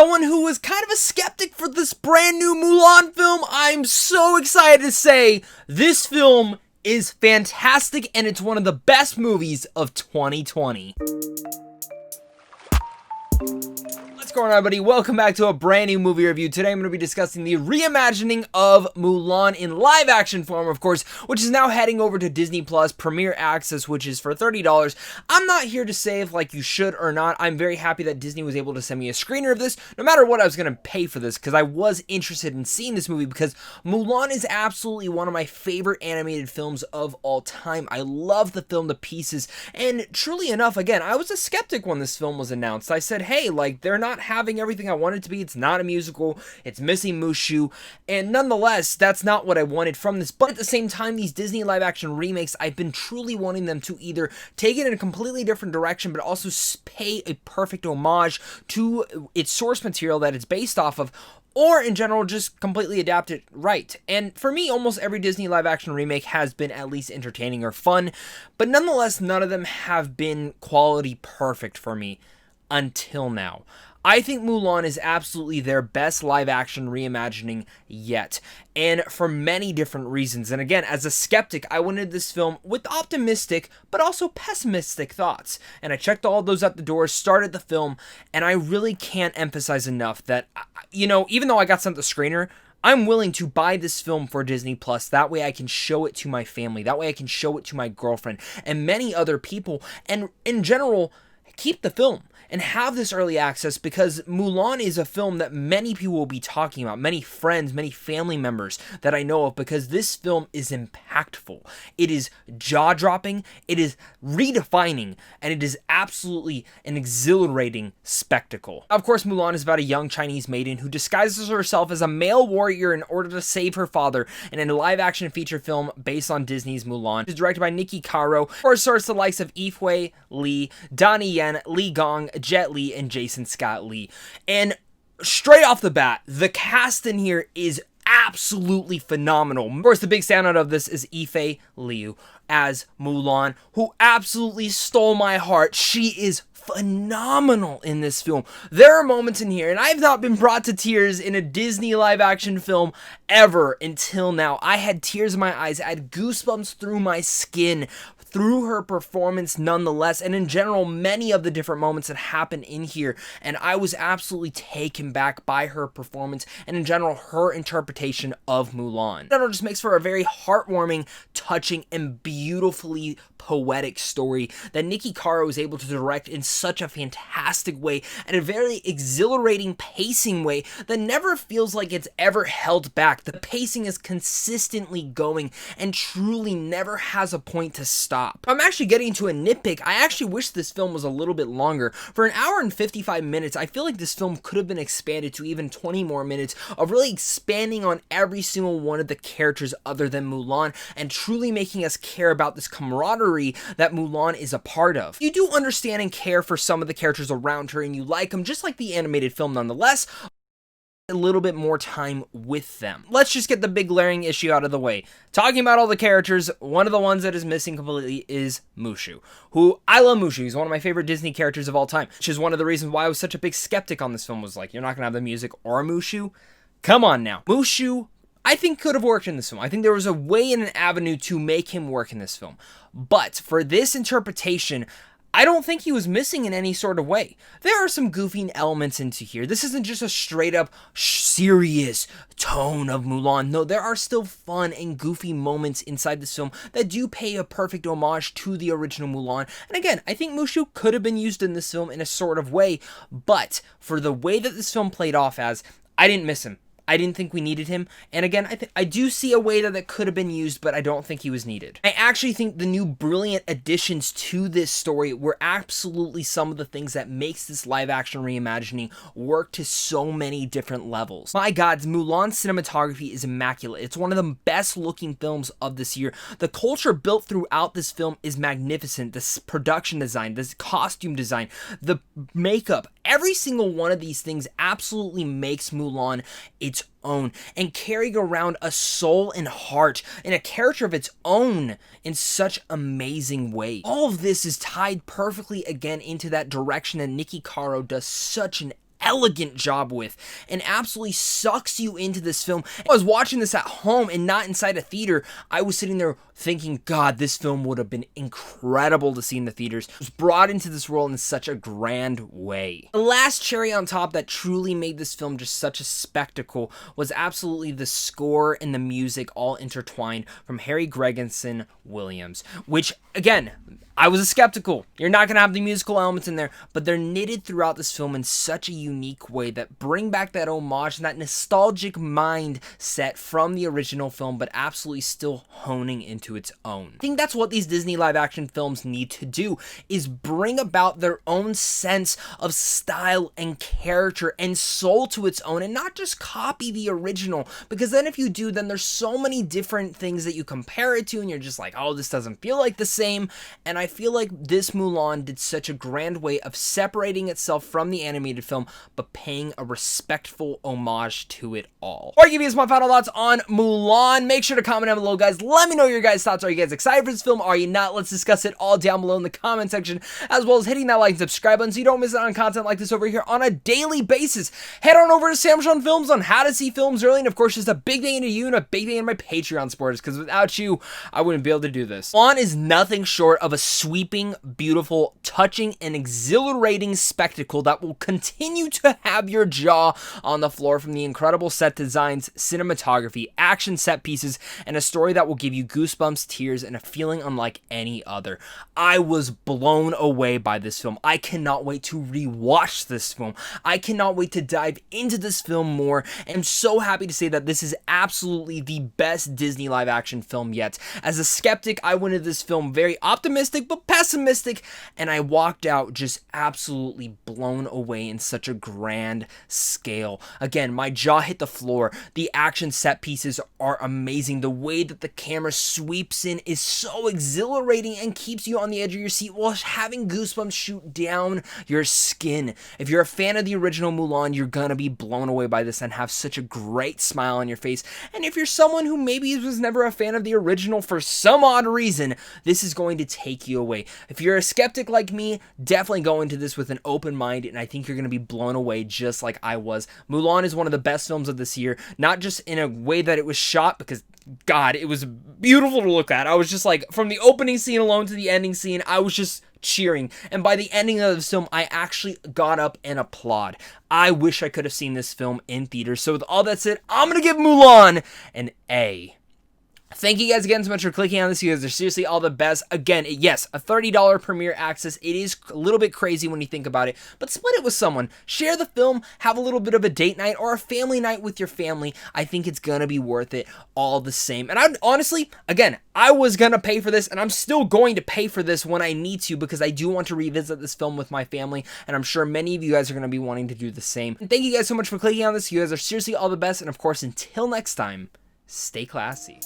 someone who was kind of a skeptic for this brand new Mulan film, I'm so excited to say this film is fantastic and it's one of the best movies of 2020. What's going on, everybody? Welcome back to a brand new movie review. Today I'm going to be discussing the reimagining of Mulan in live action form, of course, which is now heading over to Disney Plus Premier Access, which is for $30. I'm not here to say if you should or not. I'm very happy that Disney was able to send me a screener of this, no matter what I was going to pay for this, because I was interested in seeing this movie because Mulan is absolutely one of my favorite animated films of all time. I love the film to pieces, and truly enough, again, I was a skeptic when this film was announced. I said, hey, they're not having everything I want it to be. It's not a musical. It's missing Mushu. And nonetheless, that's not what I wanted from this. But at the same time, these Disney live action remakes, I've been truly wanting them to either take it in a completely different direction, but also pay a perfect homage to its source material that it's based off of, or in general, just completely adapt it right. And for me, almost every Disney live action remake has been at least entertaining or fun, but nonetheless, none of them have been quality perfect for me until now. I think Mulan is absolutely their best live-action reimagining yet, and for many different reasons. And again, as a skeptic, I went into this film with optimistic, but also pessimistic thoughts. And I checked all of those at the door, started the film, and I really can't emphasize enough that, even though I got sent the screener, I'm willing to buy this film for Disney Plus. That way I can show it to my family. That way I can show it to my girlfriend and many other people. And in general, keep the film and have this early access, because Mulan is a film that many people will be talking about, many friends, many family members that I know of, because this film is impactful. It is jaw-dropping, it is redefining, and it is absolutely an exhilarating spectacle. Of course, Mulan is about a young Chinese maiden who disguises herself as a male warrior in order to save her father in a live-action feature film based on Disney's Mulan. It is directed by Nikki Caro, or stars the likes of Yifei Li, Donnie Yen, Li Gong, Jet Li, and Jason Scott Lee. And straight off the bat, the cast in here is absolutely phenomenal. Of course, the big standout of this is Yifei Liu as Mulan, who absolutely stole my heart. She is phenomenal in this film. There are moments in here, and I have not been brought to tears in a Disney live action film ever until now. I had tears in my eyes. I had goosebumps through my skin through her performance nonetheless, and in general, many of the different moments that happen in here, and I was absolutely taken back by her performance, and in general, her interpretation of Mulan. In general, just makes for a very heartwarming, touching, and beautifully poetic story that Nikki Caro was able to direct in such a fantastic way, and a very exhilarating pacing way that never feels like it's ever held back. The pacing is consistently going and truly never has a point to stop. I'm actually getting to a nitpick. I actually wish this film was a little bit longer. For an hour and 55 minutes, I feel like this film could have been expanded to even 20 more minutes of really expanding on every single one of the characters other than Mulan, and truly making us care about this camaraderie that Mulan is a part of. You do understand and care for some of the characters around her, and you like them, just like the animated film nonetheless. A little bit more time with them. Let's just get the big glaring issue out of the way. Talking about all the characters, one of the ones that is missing completely is Mushu, who I love. Mushu, he's one of my favorite Disney characters of all time, which is one of the reasons why I was such a big skeptic on this film. Was like, you're not gonna have the music or Mushu? Come on now. Mushu, I think, could have worked in this film. I think there was a way and an avenue to make him work in this film, but for this interpretation, I don't think he was missing in any sort of way. There are some goofy elements into here. This isn't just a straight up serious tone of Mulan. No, there are still fun and goofy moments inside this film that do pay a perfect homage to the original Mulan. And again, I think Mushu could have been used in this film in a sort of way, but for the way that this film played off as, I didn't miss him. I didn't think we needed him, and again, I do see a way that could have been used, but I don't think he was needed. I actually think the new brilliant additions to this story were absolutely some of the things that makes this live-action reimagining work to so many different levels. My God, Mulan's cinematography is immaculate. It's one of the best-looking films of this year. The culture built throughout this film is magnificent. The production design, the costume design, the makeup, every single one of these things absolutely makes Mulan its own, and carrying around a soul and heart and a character of its own in such amazing ways. All of this is tied perfectly again into that direction, and Nikki Caro does such an elegant job with, and absolutely sucks you into this film. I was watching this at home and not inside a theater. I was sitting there thinking, God, this film would have been incredible to see in the theaters. It was brought into this world in such a grand way. The last cherry on top that truly made this film just such a spectacle was absolutely the score and the music all intertwined from Harry Gregson Williams, which, again, I was skeptical. You're not going to have the musical elements in there, but they're knitted throughout this film in such a unique way that bring back that homage and that nostalgic mindset from the original film, but absolutely still honing into its own. I think that's what these Disney live action films need to do, is bring about their own sense of style and character and soul to its own, and not just copy the original, because then if you do, then there's so many different things that you compare it to, and you're just like, oh, this doesn't feel like the same. And I feel like this Mulan did such a grand way of separating itself from the animated film, but paying a respectful homage to it all. Before I give you guys my final thoughts on Mulan, make sure to comment down below, guys. Let me know your guys' thoughts. Are you guys excited for this film? Are you not? Let's discuss it all down below in the comment section, as well as hitting that like and subscribe button so you don't miss out on content like this over here on a daily basis. Head on over to Samsung Films on how to see films early, and of course, just a big thing to you and a big thing to my Patreon supporters, because without you, I wouldn't be able to do this. Mulan is nothing short of a sweeping, beautiful, touching, and exhilarating spectacle that will continue to have your jaw on the floor from the incredible set designs, cinematography, action set pieces, and a story that will give you goosebumps, tears, and a feeling unlike any other. I was blown away by this film. I cannot wait to rewatch this film. I cannot wait to dive into this film more. I'm so happy to say that this is absolutely the best Disney live action film yet. As a skeptic, I went into this film very optimistic but pessimistic, and I walked out just absolutely blown away in such a grand scale. Again, my jaw hit the floor. The action set pieces are amazing. The way that the camera sweeps in is so exhilarating and keeps you on the edge of your seat while having goosebumps shoot down your skin. If you're a fan of the original Mulan, you're gonna be blown away by this and have such a great smile on your face. And if you're someone who maybe was never a fan of the original for some odd reason, this is going to take you away. If you're a skeptic like me, definitely go into this with an open mind, and I think you're going to be blown away just like I was. Mulan is one of the best films of this year, not just in a way that it was shot, because God, it was beautiful to look at. I was just like, from the opening scene alone to the ending scene, I was just cheering. And by the ending of the film, I actually got up and applaud. I wish I could have seen this film in theaters. So with all that said, I'm going to give Mulan an A. Thank you guys again so much for clicking on this. You guys are seriously all the best. Again, yes, a $30 premiere access. It is a little bit crazy when you think about it, but split it with someone. Share the film, have a little bit of a date night or a family night with your family. I think it's going to be worth it all the same. And I honestly, again, I was going to pay for this, and I'm still going to pay for this when I need to, because I do want to revisit this film with my family, and I'm sure many of you guys are going to be wanting to do the same. And thank you guys so much for clicking on this. You guys are seriously all the best, and of course, until next time, stay classy.